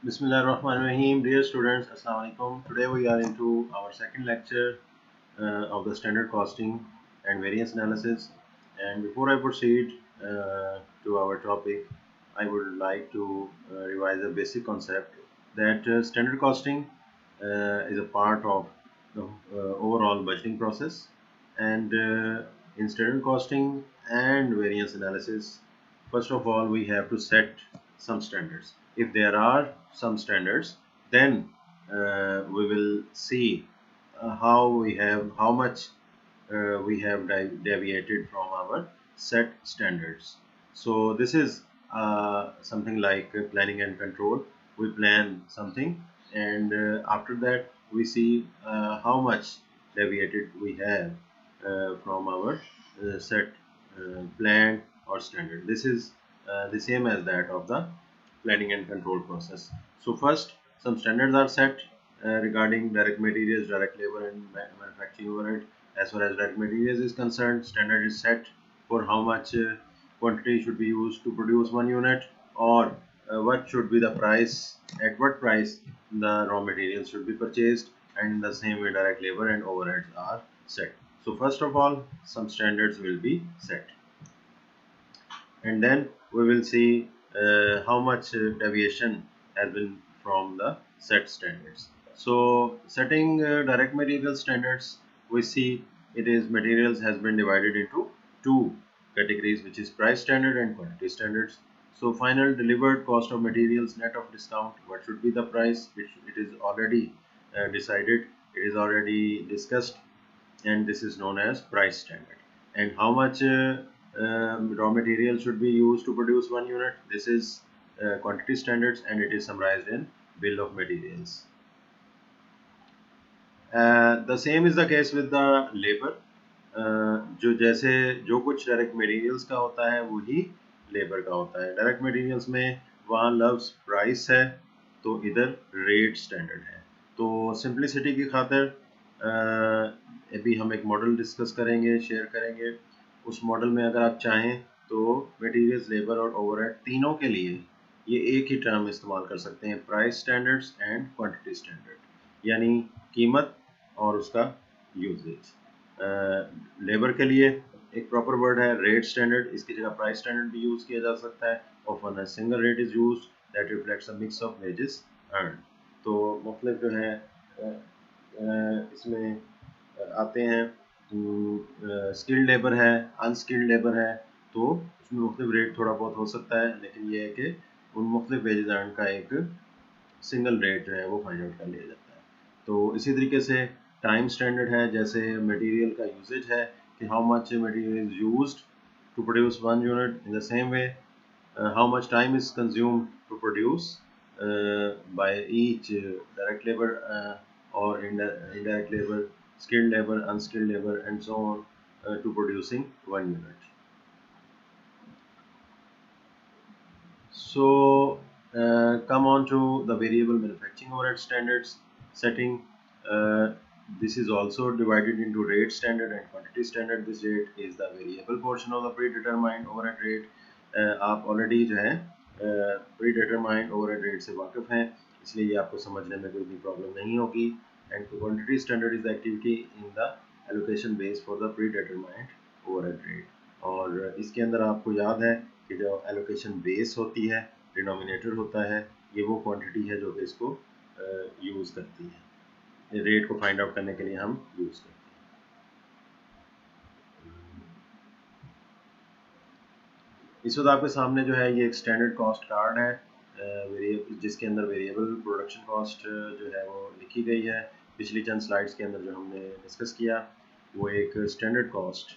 Bismillahirrahmanirrahim. Dear students, Assalamu alaikum. Today we are into our second lecture of the standard costing and variance analysis. And before I proceed to our topic, I would like to revise a basic concept that standard costing is a part of the overall budgeting process. And in standard costing and variance analysis, first of all, we have to set some standards. If there are some standards, then we will see how much we have deviated from our set standards. So this is something like planning and control. We plan something, and after that we see how much deviated we have from our set plan or standard. This is the same as that of the planning and control process. So first, some standards are set regarding direct materials, direct labor, and manufacturing overhead. As far as direct materials is concerned, standard is set for how much quantity should be used to produce one unit, or what should be the price, at what price the raw materials should be purchased, and in the same way direct labor and overheads are set. So first of all, some standards will be set, and then we will see how much deviation has been from the set standards. So setting direct material standards, we see it is materials has been divided into two categories, which is price standard and quantity standards. So final delivered cost of materials net of discount, what should be the price, which it is already decided, it is already discussed, and this is known as price standard. And how much raw material should be used to produce one unit, this is quantity standards, and it is summarized in bill of materials. The same is the case with the labor. जो जैसे जो कुछ direct materials का होता है वही labour का होता है. डायरेक्ट मटेरियल्स में वहाँ लफ्ज़ प्राइस है, तो इधर रेट स्टैंडर्ड है. तो सिंप्लिसिटी की खातिर अभी हम एक मॉडल डिस्कस करेंगे, शेयर करेंगे. उस मॉडल में अगर आप चाहें तो मटेरियल्स, लेबर और ओवरहेड तीनों के लिए ये एक ही टर्म इस्तेमाल कर सकते हैं, price standards and quantity standard, यानी कीमत और उसका यूजेज. लेबर के लिए एक प्रॉपर वर्ड है रेट स्टैंडर्ड, इसकी जगह प्राइस स्टैंडर्ड भी यूज़ किया जा सकता है. Often a single rate is used that reflects a mix of wages earn. तो मुख्तलिफ जो है इसमें आते हैं. स्किल्ड लेबर है, अनस्किल्ड लेबर है, तो उसमें मुख्तलिफ रेट थोड़ा बहुत हो सकता है, लेकिन ये है कि उन मुख्तलिफ वेजेस अर्न का एक सिंगल रेट जो है वो फाइंड आउट कर लिया जाता है. तो इसी तरीके से टाइम स्टैंडर्ड है, जैसे मटेरियल का यूजेज है कि how much material is used to produce one unit. In the same way how much time is consumed to produce by each direct labour और indirect labor, skilled labor, unskilled labor, and so on to producing one unit. So come on to the variable manufacturing overhead standards setting. This is also divided into rate standard and quantity standard. This rate is the variable portion of the predetermined overhead rate. आप already जो है predetermined overhead rate से वाकिफ हैं, इसलिए ये आपको समझने में कोई भी प्रॉब्लम नहीं होगी. And the quantity standard is the activity in the allocation base for the predetermined overhead rate. और इसके अंदर आपको याद है कि जो एलोकेशन बेस होती है, डिनोमिनेटर होता है, ये वो क्वांटिटी है जो कि इसको यूज़ करती है, रेट को फाइंड आउट करने के लिए हम यूज़ करते हैं. इस वक्त आपके सामने जो है ये एक स्टैंडर्ड कॉस्ट कार्ड है, जिसके अंदर वेरिएबल प्रोडक्शन कॉस्ट जो है वो लिखी गई है. पिछली चंद स्लाइड्स के अंदर जो हमने डिस्कस किया वो एक स्टैंडर्ड कॉस्ट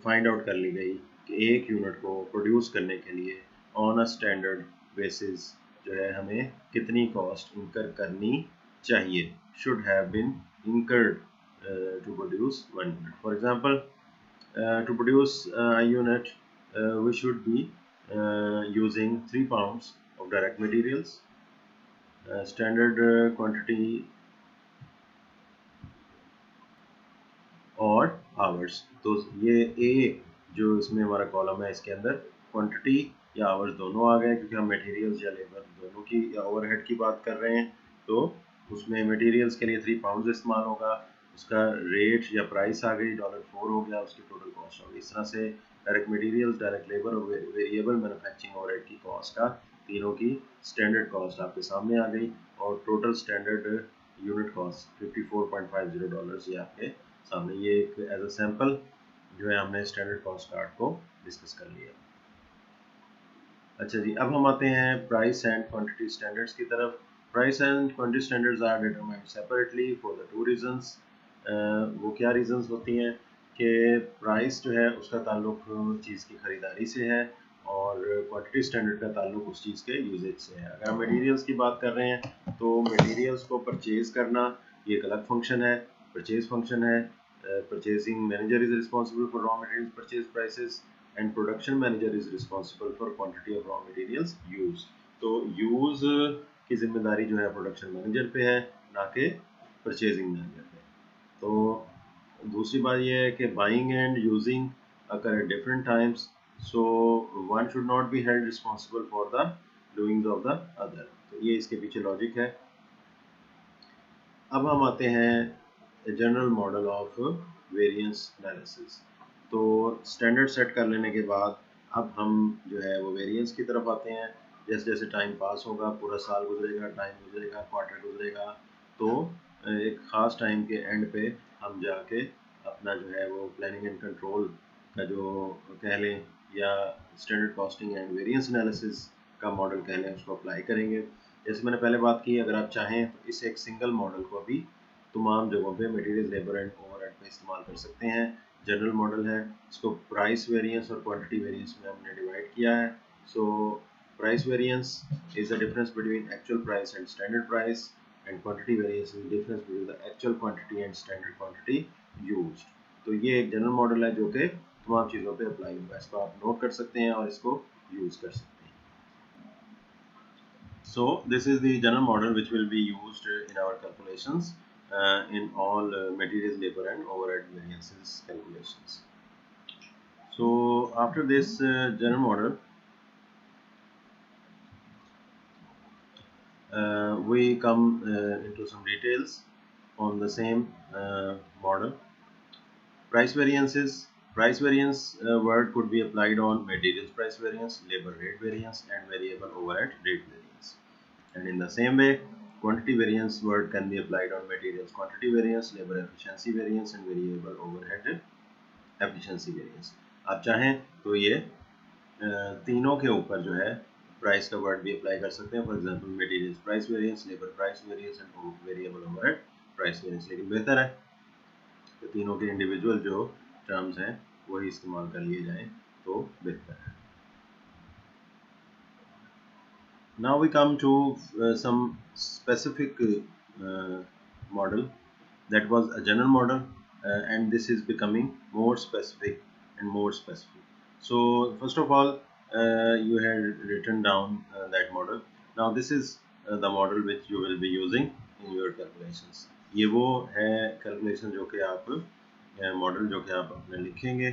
फाइंड आउट कर ली गई कि एक यूनिट को प्रोड्यूस करने के लिए ऑन अ स्टैंडर्ड बेसिस जो है हमें कितनी कॉस्ट इंकर करनी चाहिए, should have been incurred to produce one unit. For example, to produce a unit we should be using 3 pounds of direct materials. Standard quantity और hours. तो ये A जो इसमें हमारा कॉलम है, इसके अंदर क्वांटिटी या आवर्स दोनों आ गए, क्योंकि हम मटेरियल्स या लेबर दोनों की या ओवरहेड की बात कर रहे हैं। तो उसमें मटेरियल्स के लिए 3 पाउंड इस्तेमाल होगा, उसका रेट या प्राइस आ गई $4 हो गया, उसकी टोटल कॉस्ट हो गई। इस तरह से डायरेक्ट मटेरियल्स, डायरेक्ट लेबर और वेरिएबल मैन्युफैक्चरिंग ओवरहेड की कॉस्ट का तीनों की स्टैंडर्ड कॉस्ट आपके सामने आ गई, और टोटल स्टैंडर्ड यूनिट कॉस्ट $54.50 ये आपके सामने। ये एक एज अ सैम्पल जो है हमने स्टैंडर्ड कॉस्ट कार्ड को डिस्कस कर लिया। अच्छा जी, अब हम आते हैं प्राइस एंड क्वांटिटी स्टैंडर्ड्स की तरफ। Price and quantity standards are determined separately for the two reasons. वो क्या रीजंस होती हैं कि प्राइस जो है उसका ताल्लुक चीज़ की ख़रीदारी से है, और क्वांटिटी स्टैंडर्ड का ताल्लुक उस चीज़ के यूजेज से है। अगर हम मटेरियल्स की बात कर रहे हैं तो मटेरियल्स को परचेज़ करना ये एक अलग फंक्शन है, परचेज़ फंक्शन है। Purchasing manager is responsible for raw material purchase prices, and production manager is responsible for quantity of raw materials use. तो यूज की जिम्मेदारी जो है प्रोडक्शन मैनेजर पे है, ना कि परचेजिंग मैनेजर पे। तो दूसरी बात यह है कि buying and using occur at different times, so one should not be held responsible for the doings of the other. तो ये इसके पीछे लॉजिक है। अब हम आते हैं general model of variance analysis. तो स्टैंडर्ड सेट कर लेने के बाद अब हम जो है वो वेरिएंस की तरफ आते हैं। जैसे जैसे टाइम पास होगा, पूरा साल गुजरेगा, टाइम गुजरेगा, क्वार्टर गुजरेगा, तो एक ख़ास टाइम के एंड पे हम जाके अपना जो है वो प्लानिंग एंड कंट्रोल का जो कह लें, या standard costing and variance analysis का मॉडल कह लें, उसको अप्लाई करेंगे। जैसे मैंने पहले बात की, अगर आप चाहें तो इस एक सिंगल मॉडल को भी तमाम जगहों पे मटेरियल, लेबर एंड ओवरहेड पे इस्तेमाल कर सकते हैं। जनरल मॉडल है, इसको प्राइस वेरिएंस और क्वांटिटी वेरिएंस में हमने डिवाइड किया है। So price variance is the difference between actual price and standard price, and quantity variance is the difference between the actual quantity and standard quantity used. तो ये एक general model है जो कि तमाम चीज़ों पे अप्लाई होगा। इसको आप नोट कर सकते हैं और इसको यूज़ कर सकते हैं। So this is the general model which will be used in our calculations in all materials, labor and overhead variances calculations. So after this general model, we come into some details on the same model. Price variances. Price variance word could be applied on materials price variance, labor rate variance, and variable overhead rate variance. And in the same way, quantity variance word can be applied on materials quantity variance, labor efficiency variance, and variable overhead efficiency variance. आप चाहें तो ये तीनों के ऊपर जो है price का वर्ड भी अप्लाई कर सकते हैं। For example materials price variance, labour price variance and variable overhead price variance. लेकिन बेहतर है कि तीनों के इंडिविजुअल जो टर्म्स हैं वही इस्तेमाल कर लिए जाएं तो बेहतर है। Now we come to some specific model that was a general model, and this is becoming more specific and more specific. So first of all, you had written down that model. Now this is the model which you will be using in your calculations. ये वो है calculation जो कि आप model जो कि आप अपने लिखेंगे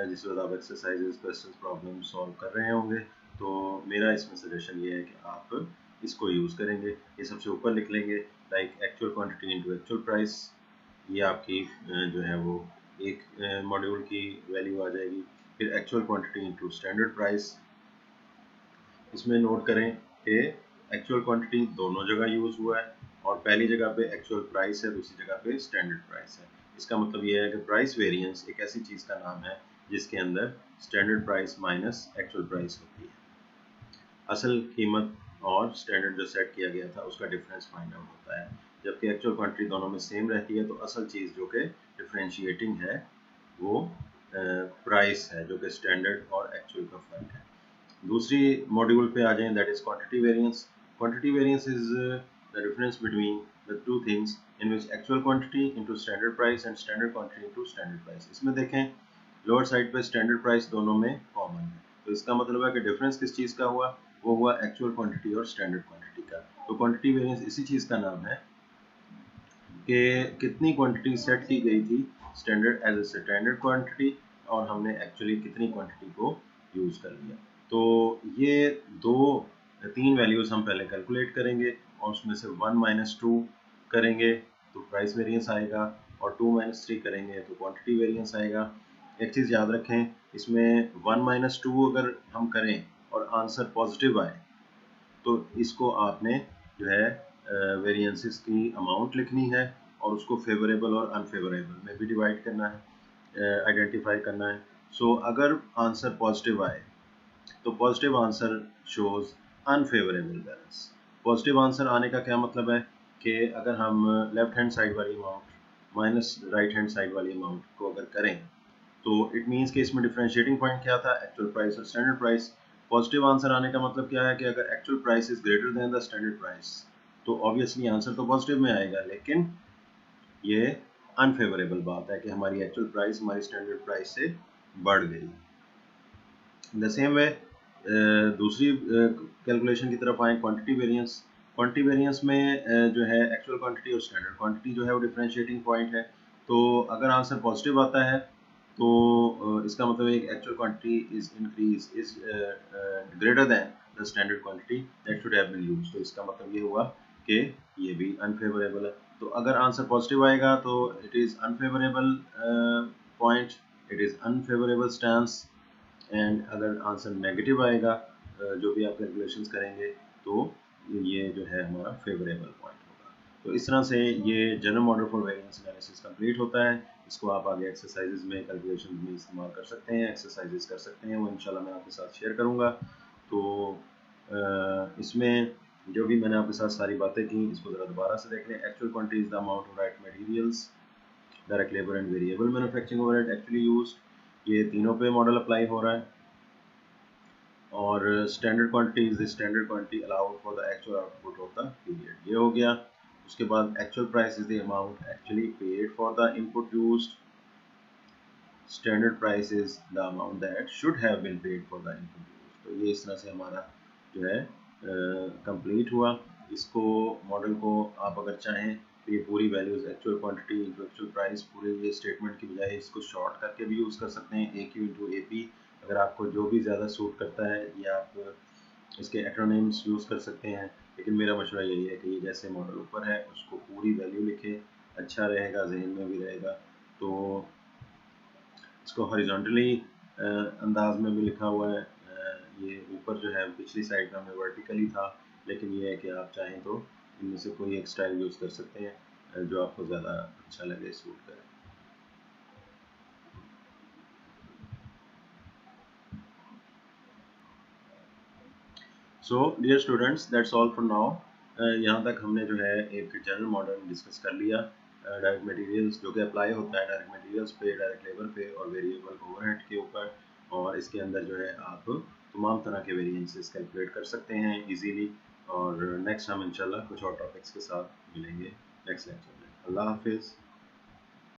जिस वक्त आप एक्सरसाइजेस, क्वेश्चंस, प्रॉब्लम सॉल्व कर रहे होंगे। तो मेरा इसमें सजेशन ये है कि आप इसको यूज़ करेंगे। ये सबसे ऊपर लिख लेंगे like actual quantity into actual price. ये आपकी जो है वो एक मॉड्यूल की वैल्यू आ जाएगी। फिर actual quantity into standard price. इसमें नोट करें कि एक्चुअल क्वांटिटी दोनों जगह यूज़ हुआ है, और पहली जगह पे एक्चुअल प्राइस है, दूसरी जगह पे स्टैंडर्ड प्राइस है। इसका मतलब ये है कि प्राइस वेरिएंस एक ऐसी चीज़ का नाम है जिसके अंदर standard price minus actual price होती है। असल कीमत और स्टैंडर्ड जो सेट किया गया था उसका डिफरेंस फाइंड आउट होता है। जबकि एक्चुअल क्वांटिटी दोनों में सेम रहती है, तो असल चीज़ जो कि डिफरेंशिएटिंग है वो प्राइस है, जो कि स्टैंडर्ड और एक्चुअल का फर्क है। दूसरी मॉड्यूल पे आ जाएं, that is quantity variance. Quantity variance is the difference between the two things in which actual quantity into standard price and standard quantity into standard price. इसमें देखें लोअर साइड पे स्टैंडर्ड प्राइस दोनों में common है, तो इसका मतलब है कि डिफरेंस किस चीज़ का हुआ, वो हुआ एक्चुअल क्वांटिटी और स्टैंडर्ड क्वांटिटी का। तो क्वांटिटी वेरिएंस इसी चीज़ का नाम है कि कितनी क्वांटिटी सेट की गई थी standard as a standard quantity, और हमने एक्चुअली कितनी क्वांटिटी को यूज़ कर लिया। तो ये तीन वैल्यूज़ हम पहले कैलकुलेट करेंगे और उसमें से 1 - 2 करेंगे तो प्राइस वेरिएंस आएगा, और 2 - 3 करेंगे तो क्वांटिटी वेरिएंस आएगा। एक चीज़ याद रखें, इसमें 1 - 2 अगर हम करें और आंसर पॉजिटिव आए तो इसको आपने जो है वेरिएंसेस की अमाउंट लिखनी है और उसको फेवरेबल और अनफेवरेबल में भी डिवाइड करना है, आइडेंटिफाई करना है। सो अगर आंसर पॉजिटिव आए तो positive answer shows unfavourable balance. Positive answer आने का क्या मतलब है कि अगर हम लेफ्ट हैंड साइड वाली amount minus right hand side वाली अमाउंट को अगर करें तो इट मीन्स कि इसमें डिफरेंशिएटिंग पॉइंट क्या था, एक्चुअल प्राइस और स्टैंडर्ड प्राइस। पॉजिटिव आंसर आने का मतलब क्या है कि अगर actual price is greater than the standard price तो ऑब्वियसली आंसर तो पॉजिटिव में आएगा, लेकिन ये अनफेवरेबल बात है कि हमारी एक्चुअल प्राइस हमारी स्टैंडर्ड प्राइस से बढ़ गई। द सेम वे दूसरी कैलकुलेशन की तरफ आए, क्वांटिटी वेरिएंस। क्वांटिटी वेरिएंस में जो है एक्चुअल क्वांटिटी और स्टैंडर्ड क्वांटिटी जो है वो डिफरेंशिएटिंग पॉइंट है। तो अगर आंसर पॉजिटिव आता है तो इसका मतलब है कि actual quantity is increase is greater than the standard quantity that should have been used. तो इसका मतलब ये हुआ कि ये भी अनफेवरेबल है। तो अगर आंसर पॉजिटिव आएगा तो it is unfavourable point, it is unfavourable stance. And अगर आंसर नेगेटिव आएगा जो भी आप कैलकुलेशंस करेंगे तो ये जो है हमारा फेवरेबल पॉइंट होगा। तो इस तरह से ये general model for variance analysis complete होता है। इसको आप आगे एक्सरसाइजेज में कैलकुलेशन में इस्तेमाल कर सकते हैं, एक्सरसाइजेज कर सकते हैं, वो इंशाल्लाह मैं आपके साथ शेयर करूँगा। तो इसमें जो भी मैंने आपके साथ सारी बातें की इसको ज़रा दोबारा से देख लें। Actual quantity is the amount of right materials, direct labour and variable manufacturing overhead actually used. ये तीनों पे मॉडल अप्लाई हो रहा है। और standard quantity is the standard quantity allowed for the actual output of the period, ये हो गया। उसके बाद actual price is the amount actually paid for the input used, standard price is the amount that should have been paid for the input used. तो ये इस तरह से हमारा जो है कंप्लीट हुआ। इसको मॉडल को आप अगर चाहें तो ये पूरी values actual quantity into actual price पूरे ये स्टेटमेंट की बजाय इसको शॉर्ट करके भी यूज़ कर सकते हैं, ए क्यू इंटू ए पी। अगर आपको जो भी ज़्यादा सूट करता है या आप इसके एक्रोनिम्स यूज़ कर सकते हैं, लेकिन मेरा मशवरा यही है कि ये जैसे मॉडल ऊपर है उसको पूरी वैल्यू लिखे, अच्छा रहेगा, जहन में भी रहेगा। तो इसको हॉरिजॉन्टली अंदाज में भी लिखा हुआ है। ये ऊपर जो है पिछली साइड में हमें वर्टिकली था, लेकिन ये है कि आप चाहें तो इनमें से कोई एक स्टाइल यूज़ कर सकते हैं जो आपको ज़्यादा अच्छा लगे, सूट करे। So dear students, that's all for now. यहाँ तक हमने जो है एक जनरल मॉडल डिस्कस कर लिया डायरेक्ट मटेरियल्स जो कि अप्लाई होता है डायरेक्ट मटेरियल्स पे, डायरेक्ट लेबर पे और वेरिएबल ओवरहेड के ऊपर। और इसके अंदर जो है आप तमाम तरह के वेरिएंसेस कैलकुलेट कर सकते हैं इजीली। और नेक्स्ट हम इंशाल्लाह कुछ और टॉपिक्स के साथ मिलेंगे नेक्स्ट लेक्चर में। अल्लाह हाफिज़।